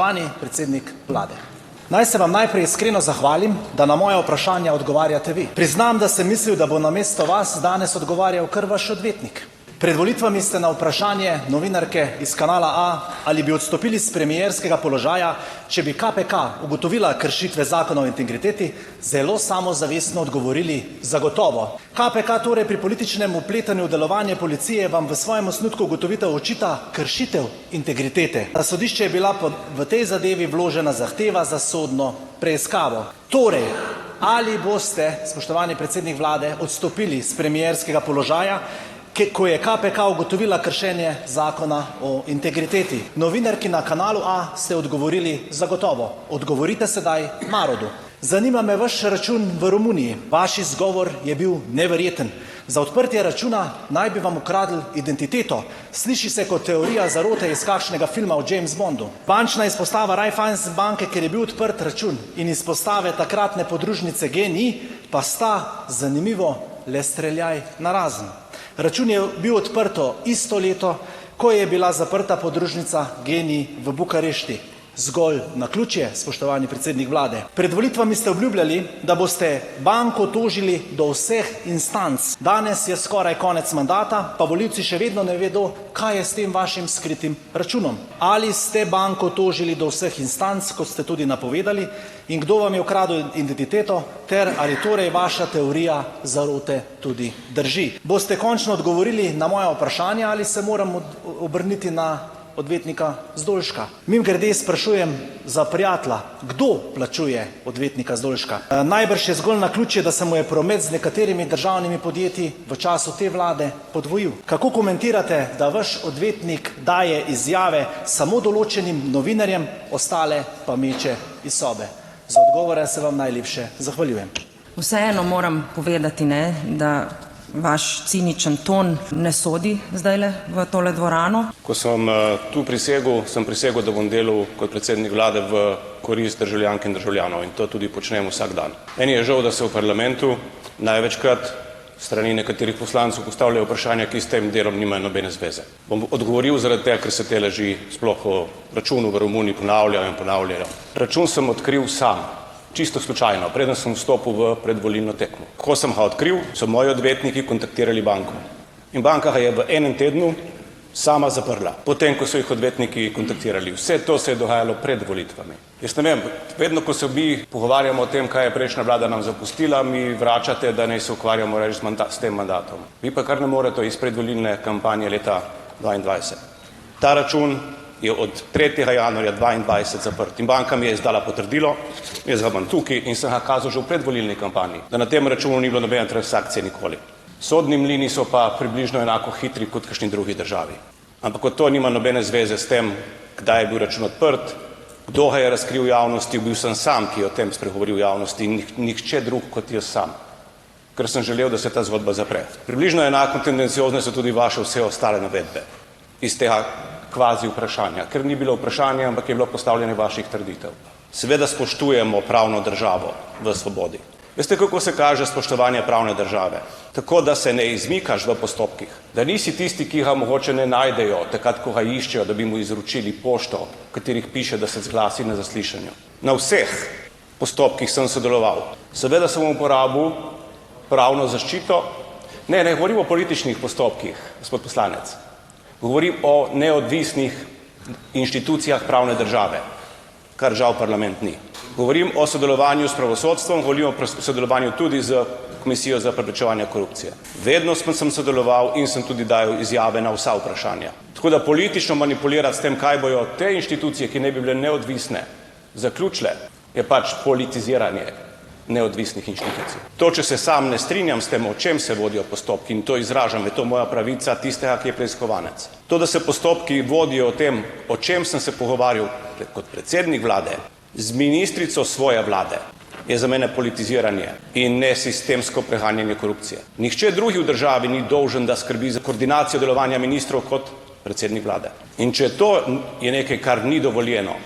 Spoštovani predsednik vlade. Naj se vam najprej iskreno zahvalim, da na moja vprašanja odgovarjate vi. Priznam, da sem mislil, da bo namesto vas danes odgovarjal kar vaš odvetnik. Pred volitvami ste na vprašanje novinarke iz Kanala A, ali bi odstopili s premierskega položaja, če bi KPK ugotovila kršitve zakona o integriteti, zelo samozavestno odgovorili: zagotovo. KPK torej pri političnem vpletanju v delovanje policije vam v svojem osnutku ugotovitev očita kršitev integritete. Na sodišče je bila v tej zadevi vložena zahteva za sodno preiskavo. Torej, ali boste, spoštovani predsednik vlade, odstopili s premierskega položaja, ko je KPK ugotovila kršenje zakona o integriteti? Novinarki na Kanalu A ste odgovorili: zagotovo. Odgovorite sedaj narodu. Zanima me vaš račun v Romuniji. Vaš izgovor je bil neverjeten. Za odprtje računa naj bi vam ukradli identiteto. Sliši se kot teorija zarote iz kakšnega filma o James Bondu. Bančna izpostava Raiffeisen banke, ker je bil odprt račun, in izpostave takratne podružnice GEN-I pa sta, zanimivo, le streljaj narazen. Račun je bil odprto isto leto, ko je bila zaprta podružnica GEN-I v Bukarešti. Zgolj naključje, spoštovani predsednik vlade? Pred volitvami ste obljubljali, da boste banko tožili do vseh instanc. Danes je skoraj konec mandata, pa volivci še vedno ne vedo, kaj je s tem vašim skritim računom. Ali ste banko tožili do vseh instanc, kot ste tudi napovedali, in kdo vam je ukradel identiteto, ter ali torej vaša teorija zarote tudi drži? Boste končno odgovorili na moja vprašanja ali se moram obrniti na odvetnika Zdolška? Mimogrede sprašujem za prijatelja, kdo plačuje odvetnika Zdolška? Najbrž je zgolj naključje, da se mu je promet z nekaterimi državnimi podjetji v času te vlade podvojil. Kako komentirate, da vaš odvetnik daje izjave samo določenim novinarjem, ostale pa meče iz sobe? Za odgovore se vam najlepše zahvaljujem. Vseeno moram povedati, da vaš ciničen ton ne sodi zdajle v tole dvorano. Ko sem tu prisegel, sem prisegel, da bom delal kot predsednik vlade v korist državljank in državljanov, in to tudi počnem vsak dan. Meni je žal, da se v parlamentu največkrat strani nekaterih poslancev postavljajo vprašanja, ki s tem delom nimajo nobene zveze. Bom odgovoril zaradi tega, ker se te laži sploh o računu v Romuniji ponavljajo in ponavljajo. Račun sem odkril sam, čisto slučajno, preden sem vstopil v predvolilno tekmo. Ko sem ga odkril, so moji odvetniki kontaktirali banko. In banka ga je v enem tednu sama zaprla, potem, ko so jih odvetniki kontaktirali. Vse to se je dogajalo pred volitvami. Jaz ne vem, vedno, ko se mi pogovarjamo o tem, kaj je prejšnja vlada nam zapustila, mi vračate, da naj se ukvarjamo reči s tem mandatom. Vi pa kar ne morete iz predvolilne kampanje leta 2022. Ta račun je od 3. januarja 2022 zaprt in banka mi je izdala potrdilo, jaz ga imam tukaj in sem ga kazal že v predvolilni kampanji, da na tem računu ni bilo nobene transakcije nikoli. Sodni mlini so pa približno enako hitri kot v kakšni drugi državi. Ampak to nima nobene zveze s tem, kdaj je bil račun odprt, kdo ga je razkril v javnosti. Bil sem sam, ki je o tem spregovoril v javnosti, in nihče drug kot jaz sam, ker sem želel, da se ta zgodba zapre. Približno enako tendenciozne so tudi vaše vse ostale navedbe iz tega kvazi vprašanja, ker ni bilo vprašanje, ampak je bilo postavljanje vaših trditev. Seveda spoštujemo pravno državo v svobodi. Veste, kako se kaže spoštovanje pravne države? Tako, da se ne izmikaš v postopkih, da nisi tisti, ki ga mogoče ne najdejo, takrat, ko ga iščejo, da bi mu izročili pošto, v katerih piše, da se zglasi na zaslišanju. Na vseh postopkih sem sodeloval. Seveda sem uporabil pravno zaščito. Ne govorim o političnih postopkih, gospod poslanec. Govorim o neodvisnih inštitucijah pravne države, kar žal parlament ni. Govorim o sodelovanju s pravosodstvom, govorim o sodelovanju tudi z Komisijo za preprečevanje korupcije. Vedno sem sodeloval in sem tudi dajal izjave na vsa vprašanja. Tako da politično manipulirati s tem, kaj bojo te inštitucije, ki ne bi bile neodvisne, zaključile, je pač politiziranje neodvisnih inštitucij. To, če se sam ne strinjam s tem, o čem se vodijo postopki, in to izražam, je to moja pravica tistega, ki je preiskovanec. To, da se postopki vodijo o tem, o čem sem se pogovarjal kot predsednik vlade z ministrico svoje vlade, je za mene politiziranje in ne sistemsko preganjanje korupcije. Nihče drugi v državi ni dolžan, da skrbi za koordinacijo delovanja ministrov kot predsednik vlade. In če to je nekaj, kar ni dovoljeno,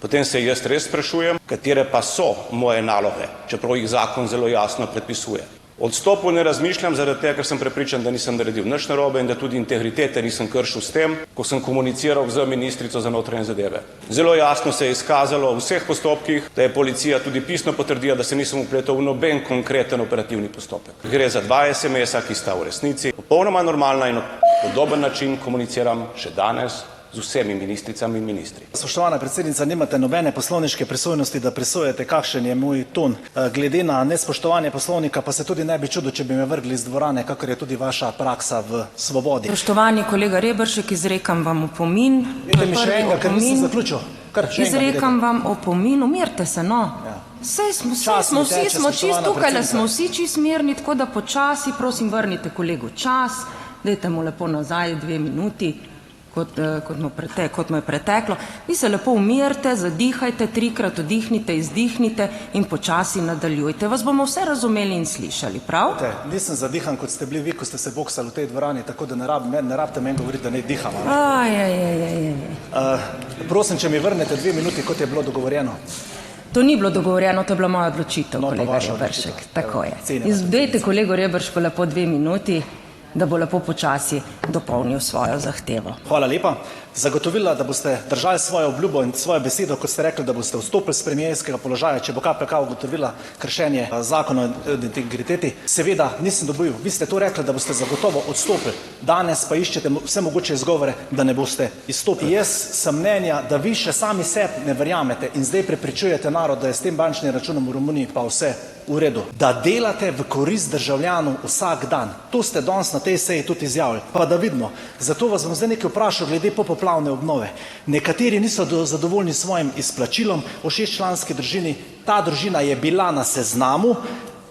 potem se jaz res sprašujem, katere pa so moje naloge, čeprav jih zakon zelo jasno predpisuje. Odstopil ne razmišljam zaradi tega, ker sem prepričan, da nisem naredil nič narobe in da tudi integritete nisem kršil s tem, ko sem komuniciral z ministrico za notranje zadeve. Zelo jasno se je izkazalo v vseh postopkih, da je policija tudi pisno potrdila, da se nisem vpletel v noben konkreten operativni postopek. Gre za 2 SMS-a, ki sta v resnici popolnoma normalna in na podoben način komuniciram še danes z vsemi ministricami in ministri. Spoštovana predsednica, nimate nobene poslovniške pristojnosti, da presojate, kakšen je moj ton. Glede na nespoštovanje poslovnika pa se tudi ne bi čudil, če bi me vrgli iz dvorane, kakor je tudi vaša praksa v Svobodi. Spoštovani kolega Reberšek, izrekam vam opomin. Dajte mi še enkrat, ker nisem zaključil. Kar še enkrat Izrekam vam opomin, umirite se, no. Sej smo vsi tukaj, smo vsi čisto mirni, tako da počasi, prosim, vrnite kolegu čas, dajte mu lepo nazaj 2 minuti. Kot mu je preteklo. Vi se lepo umirite, zadihajte, 3-krat vdihnite, izdihnite in počasi nadaljujte. Vas bomo vse razumeli in slišali, prav? Nisem zadihan, kot ste bili vi, ko ste se boksali v tej dvorani, tako da ne rabite meni govoriti, da ne diham. Prosim, če mi vrnete 2 minuti, kot je bilo dogovorjeno. To ni bilo dogovorjeno, to je bila moja odločitev, kolega Reberšek. Tako je. Dajte kolegu Reberšku lepo 2 minuti, da bo lepo počasi dopolnil svojo zahtevo. Hvala lepa. Zagotovila, da boste držali svojo obljubo in svojo besedo, kot ste rekli, da boste vstopili s premierskega položaja, če bo KPK ugotovila kršenje zakona o integriteti. Seveda nisem dobil. Vi ste to rekli, da boste zagotovo odstopili. Danes pa iščete vse mogoče izgovore, da ne boste izstopili. Jaz sem mnenja, da vi še sami sebi ne verjamete in zdaj prepričujete narod, da je s tem bančnim računom v Romuniji pa vse v redu. Da delate v korist državljanov vsak dan. To ste danes na tej seji tudi izjavili. Pa da vidimo. Zato vas bom zdaj nekaj vprašal glede popoplavne obnove. Nekateri niso zadovoljni s svojim izplačilom v 6-članski družini. Ta družina je bila na seznamu,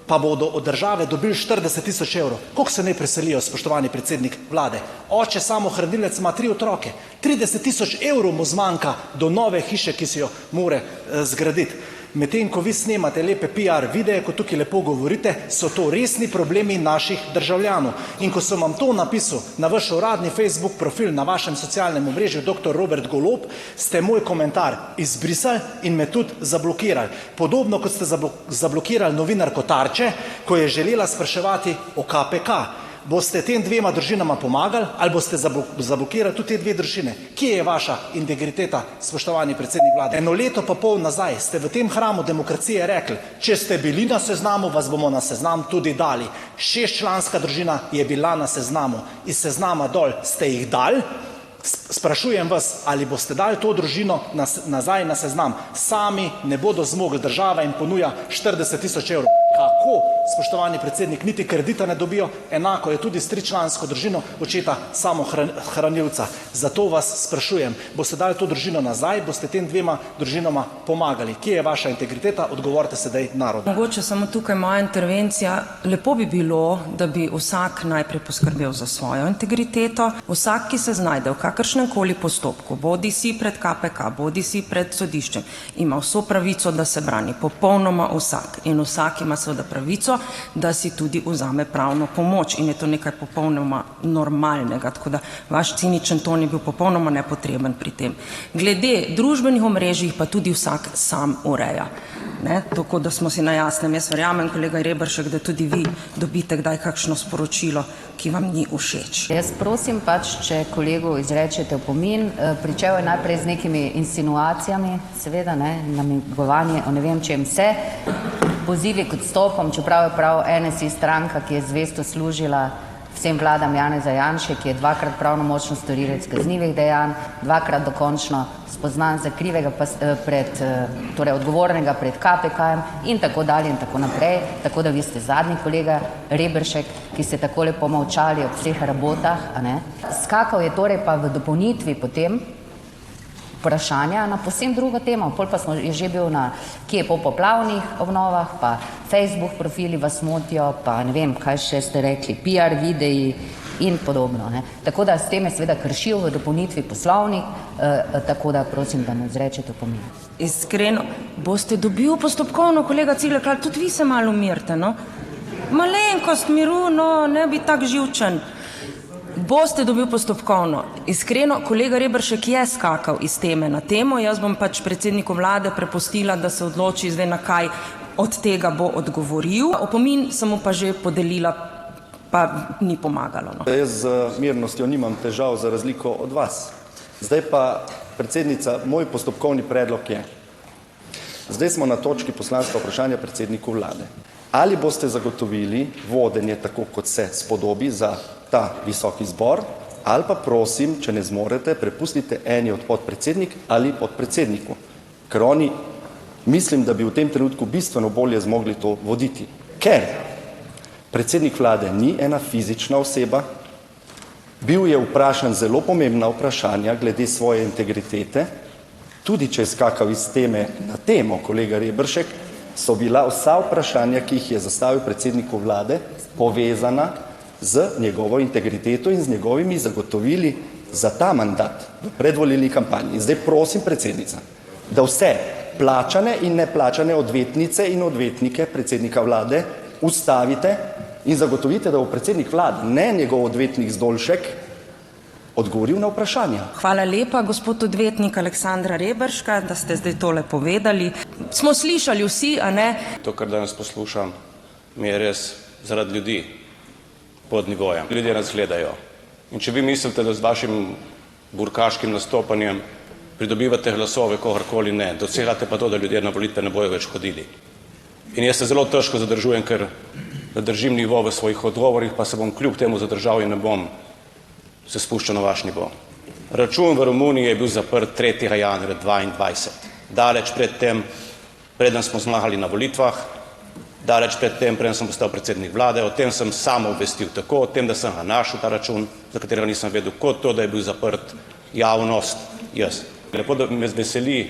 pa bodo od države dobili 40 tisoč evrov. Koliko se ne preselijo, spoštovani predsednik vlade? Oče samohranilec ima 3 otroke. 30 tisoč evrov mu zmanjka do nove hiše, ki si jo more zgraditi. Medtem ko vi snemate lepe PR videe, ko tukaj lepo govorite, so to resni problemi naših državljanov. In ko sem vam to napisal na vaš uradni Facebook profil, na vašem socialnem omrežju dr. Robert Golob, ste moj komentar izbrisali in me tudi zablokirali. Podobno kot ste zablokirali novinarko Tarče, ko je želela spraševati o KPK. Boste tem 2 družinama pomagali ali boste zablokirali tudi te 2 družine? Kje je vaša integriteta, spoštovani predsednik vlade? 1 leto pa pol nazaj ste v tem hramu demokracije rekli, če ste bili na seznamu, vas bomo na seznam tudi dali. 6-članska družina je bila na seznamu. Iz seznama dol ste jih dali. Sprašujem vas, ali boste dali to družino nazaj na seznam. Sami ne bodo zmogli, država jim ponuja 40 tisoč evrov. Kako, spoštovani predsednik, niti kredita ne dobijo? Enako je tudi s 3-člansko družino očeta samohranilca. Zato vas sprašujem, boste dali to družino nazaj, boste tem 2 družinama pomagali? Kje je vaša integriteta? Odgovorite sedaj narodu. Mogoče samo tukaj moja intervencija. Lepo bi bilo, da bi vsak najprej poskrbel za svojo integriteto. Vsak, ki se znajde v kakršnem koli postopku, bodi si pred KPK, bodi si pred sodiščem, ima vso pravico, da se brani. Popolnoma vsak. In vsak ima seveda pravico, da si tudi vzame pravno pomoč. In je to nekaj popolnoma normalnega. Tako da vaš ciničen ton je bil popolnoma nepotreben pri tem. Glede družbenih omrežij pa tudi vsak sam ureja. Tako da smo si na jasnem. Jaz verjamem, kolega Reberšek, da tudi vi dobite kdaj kakšno sporočilo, ki vam ni všeč. Jaz prosim pač, če kolegu izrečete opomin. Pričel je najprej z nekimi insinuacijami, seveda, namigovanje o ne vem čem vse, pozivi k odstopom, čeprav je prav NSi stranka, ki je zvesto služila vsem vladam Janeza Janše, ki je 2-krat pravnomočno storilec kaznivih dejanj, 2-krat dokončno spoznan za krivega torej odgovornega pred KPK-jem in tako dalje in tako naprej. Tako da vi ste zadnji kolega Reberšek, ki ste tako lepo molčali ob vseh rabotah, a ne. Skakal je torej pa v dopolnitvi potem vprašanja na povsem drugo temo. Pol pa je že bil na kje po poplavnih obnovah, pa Facebook profili vas motijo, pa ne vem, kaj še ste rekli, PR videi in podobno. Tako da s tem je seveda kršil v dopolnitvi poslovnik, tako da prosim, da mu izrečete opomin. Iskreno, boste dobil postopkovno, kolega Cigler, tudi vi se malo umirite, no? Malenkost miru, no, ne bi tak živčen. Boste dobil postopkovno. Iskreno, kolega Reberšek je skakal iz teme na temo. Jaz bom pač predsedniku vlade prepustila, da se odloči zdaj, na kaj od tega bo odgovoril. Opomin sem mu pa že podelila, pa ni pomagalo. No. Jaz z mirnostjo nimam težav, za razliko od vas. Zdaj pa, predsednica, moj postopkovni predlog je, zdaj smo na točki poslanskega vprašanja predsedniku vlade. Ali boste zagotovili vodenje tako, kot se spodobi za ta visoki zbor, ali pa prosim, če ne zmorete, prepustite eni od podpredsednik ali podpredsedniku, ker oni mislim, da bi v tem trenutku bistveno bolje zmogli to voditi. Ker predsednik vlade ni ena fizična oseba, bil je vprašan zelo pomembna vprašanja glede svoje integritete, tudi če je skakal iz teme na temo, kolega Reberšek, so bila vsa vprašanja, ki jih je zastavil predsedniku vlade, povezana z njegovo integriteto in z njegovimi zagotovili za ta mandat v predvolilni kampanji. In zdaj prosim, predsednica, da vse plačane in neplačane odvetnice in odvetnike predsednika vlade ustavite in zagotovite, da bo predsednik vlade, ne njegov odvetnik Zdolšek, odgovoril na vprašanja. Hvala lepa, gospod odvetnik Aleksandra Reberška, da ste zdaj tole povedali. Smo slišali vsi, a ne? To, kar danes poslušam, mi je res zaradi ljudi pod nivojem. Ljudje nas gledajo. In če vi mislite, da z vašim burkaškim nastopanjem pridobivate glasove, kogarkoli ne, dosegate pa to, da ljudje na volitve ne bojo več hodili. In jaz se zelo težko zadržujem, ker da držim nivo v svojih odgovorih, pa se bom kljub temu zadržal in ne bom se spuščal na vaš nivo. Račun v Romuniji je bil zaprt 3. januarja 2022. Daleč pred tem, preden smo zmagali na volitvah, daleč pred tem, preden sem postal predsednik vlade, o tem sem sam obvestil, tako o tem, da sem ga našel ta račun, za katerega nisem vedel, kot to, da je bil zaprt javnost, jaz. Lepo, da me veseli,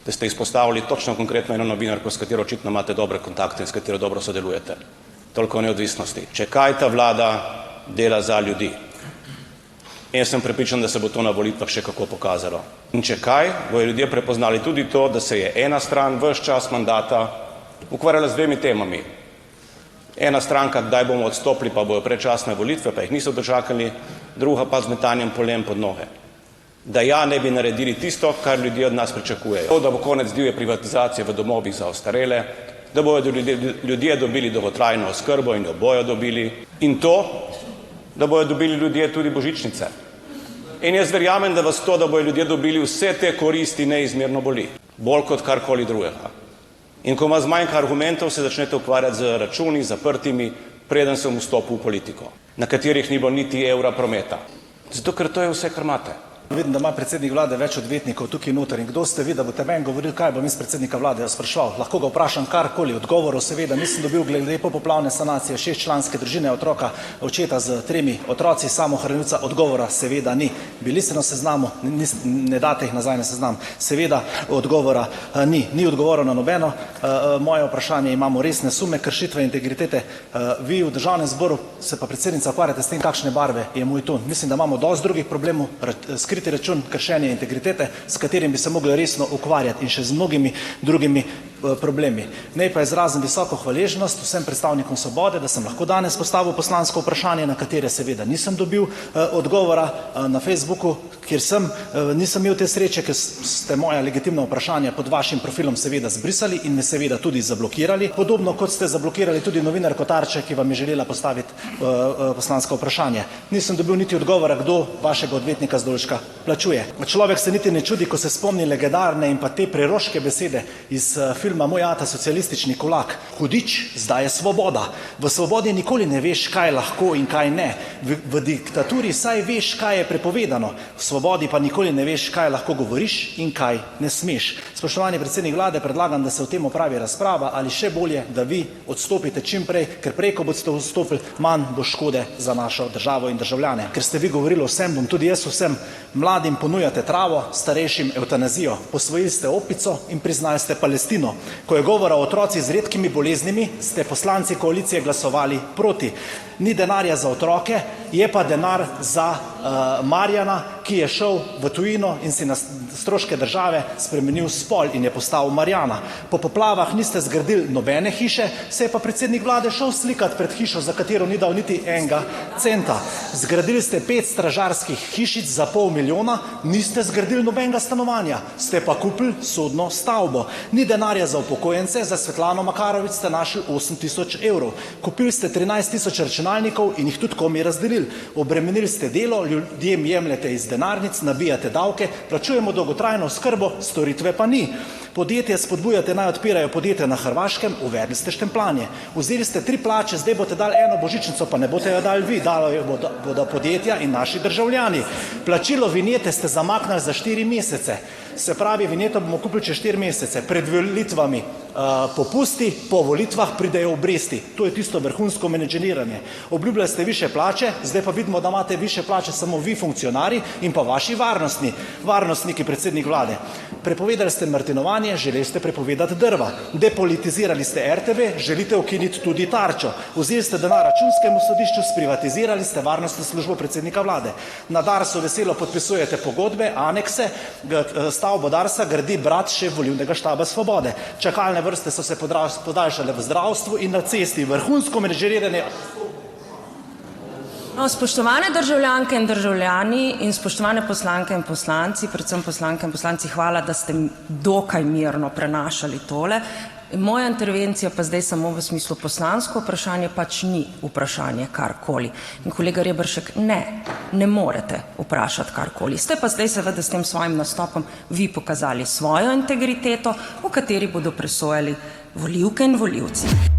da ste izpostavili točno konkretno eno novinarko, s katero očitno imate dobre kontakte in s katero dobro sodelujete. Toliko o neodvisnosti. Če kaj ta vlada dela za ljudi. In jaz sem prepričan, da se bo to na volitvah še kako pokazalo. In če kaj, bojo ljudje prepoznali tudi to, da se je ena stran ves čas mandata ukvarjala z dvemi temami. Ena stranka, kdaj bomo odstopili, pa bojo predčasne volitve, pa jih niso dočakali, druga pa z metanjem polem pod noge. Da ja ne bi naredili tisto, kar ljudje od nas pričakujejo. To, da bo konec divje privatizacije v domovih za ostarele, da bodo ljudje dobili dolgotrajno oskrbo in jo bojo dobili. In to, da bojo dobili ljudje tudi božičnice. In jaz verjamem, da vas to, da bojo ljudje dobili vse te koristi, neizmerno boli. Bolj kot karkoli drugega. In ko ima zmanjka argumentov, se začnete ukvarjati z računi zaprtimi, preden sem vstopil v politiko, na katerih ni bilo niti evra prometa. Zato, ker to je vse, kar imate. Vidim, da ima predsednik vlade več odvetnikov tukaj noter. In kdo ste vi, da boste meni govorili, kaj bom iz predsednika vlade spraševal? Lahko ga vprašam karkoli, odgovorov seveda nisem dobil glede popoplavne sanacije 6-članske družine otroka, očeta z 3 otroci, samohranilca, odgovora seveda ni. Bili ste na seznamu, ne date jih nazaj na seznam. Seveda odgovora ni. Ni odgovorov na nobeno moje vprašanje, imamo resne sume kršitve integritete. Vi v Državnem zboru se pa predsednica ukvarjate s tem, kakšne barve je moj ton. Mislim, da imamo dosti drugih problemov, skriti račun, kršenje integritete, s katerim bi se mogli resno ukvarjati in še z mnogimi drugimi problemi. Naj pa izrazim visoko hvaležnost vsem predstavnikom Svobode, da sem lahko danes postavil poslansko vprašanje, na katere seveda nisem dobil odgovora na Facebooku, kjer nisem imel te sreče, ker ste moja legitimna vprašanja pod vašim profilom seveda zbrisali in me seveda tudi zablokirali. Podobno kot ste zablokirali tudi novinarko Tarče, ki vam je želela postaviti poslansko vprašanje. Nisem dobil niti odgovora, kdo vašega odvetnika Zdolška plačuje. Človek se niti ne čudi, ko se spomni legendarne in pa te preroške besede iz filma Moj ata socialistični kulak. Hudič, zdaj je svoboda. V svobodi nikoli ne veš, kaj lahko in kaj ne. V diktaturi saj veš, kaj je prepovedano. V svobodi pa nikoli ne veš, kaj lahko govoriš in kaj ne smeš. Spoštovani predsednik vlade, predlagam, da se o tem opravi razprava ali še bolje, da vi odstopite čim prej, ker prej, ko boste odstopili, manj bo škode za našo državo in državljane. Ker ste vi govorili vsem, bom tudi jaz vsem mladim ponujate travo, starejšim evtanazijo. Posvojili ste opico in priznali ste Palestino. Ko je govora o otrocih z redkimi boleznimi, ste poslanci koalicije glasovali proti. Ni denarja za otroke, je pa denar za Marjana, ki je šel v tujino in si na stroške države spremenil spol in je postal Marjana. Po poplavah niste zgradili nobene hiše, se je pa predsednik vlade šel slikati pred hišo, za katero ni dal niti enega centa. Zgradili ste 5 stražarskih hišic za $500 milijona, niste zgradili nobenega stanovanja, ste pa kupili sodno stavbo. Ni denarja za upokojence, za Svetlano Makarovič ste našli 8.000 evrov. Kupili ste 13.000 računalnikov in jih tudi komi razdelili. Obremenili ste delo, ljudem jemljete iz denarnic, nabijate davke, plačujemo dolgotrajno oskrbo, storitve pa ni. Podjetje spodbujate naj odpirajo podjetje na Hrvaškem, uvedli ste štempljanje. Vzeli ste 3 plače, zdaj boste dali eno božičnico, pa ne boste jo dali vi, dali jo bodo podjetja in naši državljani. Plačilo vinjete ste zamaknili za 4 mesece. Se pravi, vinjeto bomo kupili čez 4 mesece. Pred volitvami popusti, po volitvah pridejo obresti. To je tisto vrhunsko menedžeriranje. Obljubljali ste višje plače, zdaj pa vidimo, da imate višje plače samo vi funkcionarji in pa vaši varnostniki, predsednik vlade. Prepovedali ste martinovanje, želeli ste prepovedati drva. Depolitizirali ste RTV, želite ukiniti tudi Tarčo. Vzeli ste denar Računskemu sodišču, sprivatizirali ste varnostno službo predsednika vlade. Na Darsu veselo podpisujete pogodbe, anekse, stavbo Darsa gradi brat šef volilnega štaba Svobode. Čakalne vrste so se podaljšale v zdravstvu in na cesti. Vrhunsko menedžeriranje. No, spoštovane državljanke in državljani in spoštovane poslanke in poslanci, predvsem poslanke in poslanci, hvala, da ste dokaj mirno prenašali tole. Moja intervencija pa zdaj samo v smislu poslansko vprašanje pač ni vprašanje karkoli. In kolega Reberšek, ne morete vprašati karkoli. Ste pa zdaj seveda s tem svojim nastopom vi pokazali svojo integriteto, o kateri bodo presojali volivke in volivci.